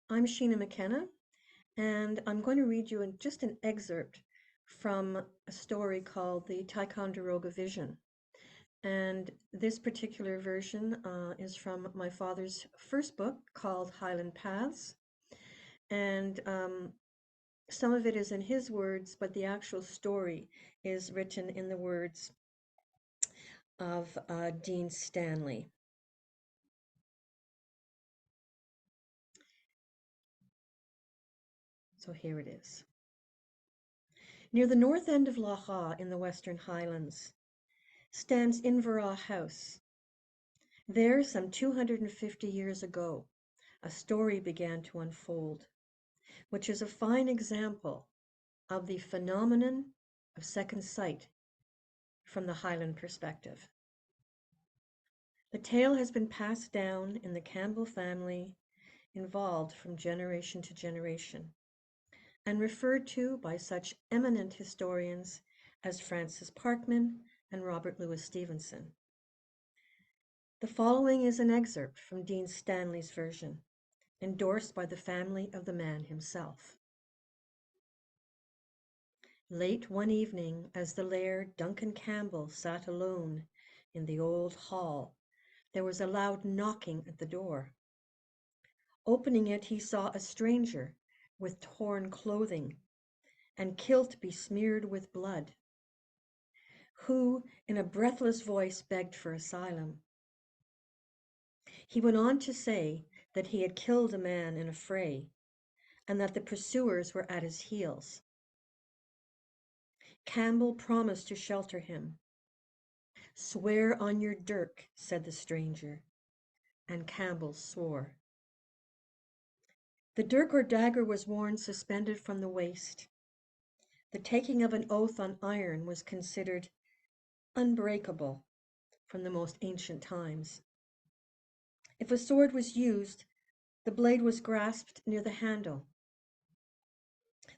I'm Sheena McKenna, and I'm going to read you just an excerpt from a story called the Ticonderoga Vision. And this particular version is from my father's first book called Highland Paths. And some of it is in his words, but the actual story is written in the words of Dean Stanley. So here it is. Near the north end of Loch Awe in the Western Highlands stands Inverah House. There, some 250 years ago, a story began to unfold, which is a fine example of the phenomenon of second sight from the Highland perspective. The tale has been passed down in the Campbell family, involved from generation to generation, and referred to by such eminent historians as Francis Parkman and Robert Louis Stevenson. The following is an excerpt from Dean Stanley's version, endorsed by the family of the man himself. Late one evening, as the Laird Duncan Campbell sat alone in the old hall, there was a loud knocking at the door. Opening it, he saw a stranger with torn clothing and kilt besmeared with blood, who in a breathless voice begged for asylum. He went on to say that he had killed a man in a fray, and that the pursuers were at his heels. Campbell promised to shelter him. "Swear on your dirk," said the stranger, and Campbell swore. The dirk or dagger was worn suspended from the waist. The taking of an oath on iron was considered unbreakable from the most ancient times. If a sword was used, the blade was grasped near the handle,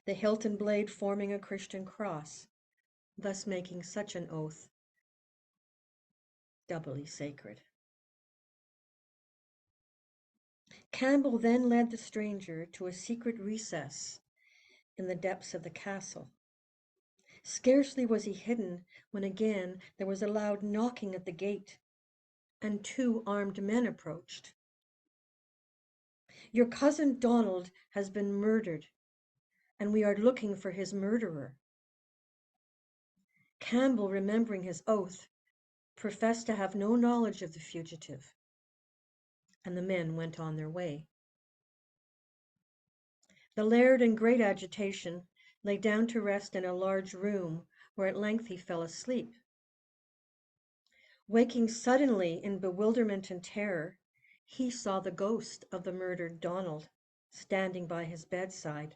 the hilt and blade forming a Christian cross, thus making such an oath doubly sacred. Campbell then led the stranger to a secret recess in the depths of the castle. Scarcely was he hidden when again there was a loud knocking at the gate, and two armed men approached. "Your cousin Donald has been murdered, and we are looking for his murderer." Campbell, remembering his oath, professed to have no knowledge of the fugitive, and the men went on their way. The Laird, in great agitation, lay down to rest in a large room, where at length he fell asleep. Waking suddenly in bewilderment and terror, he saw the ghost of the murdered Donald standing by his bedside,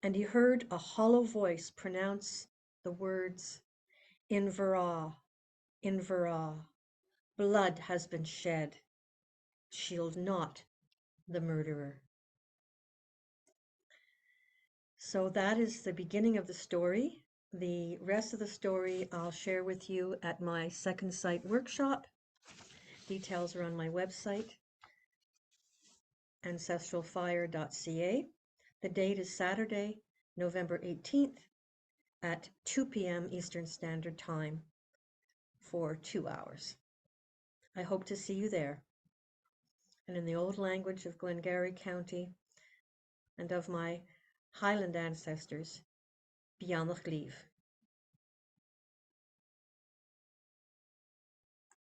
and he heard a hollow voice pronounce the words, "Inverah, Inverah, blood has been shed. Shield not the murderer." So that is the beginning of the story. The rest of the story I'll share with you at my Second Sight workshop. Details are on my website, ancestralfire.ca. The date is Saturday, November 18th at 2 p.m. Eastern Standard Time for 2 hours. I hope to see you there. And in the old language of Glengarry County and of my Highland ancestors, Bianach Gleave.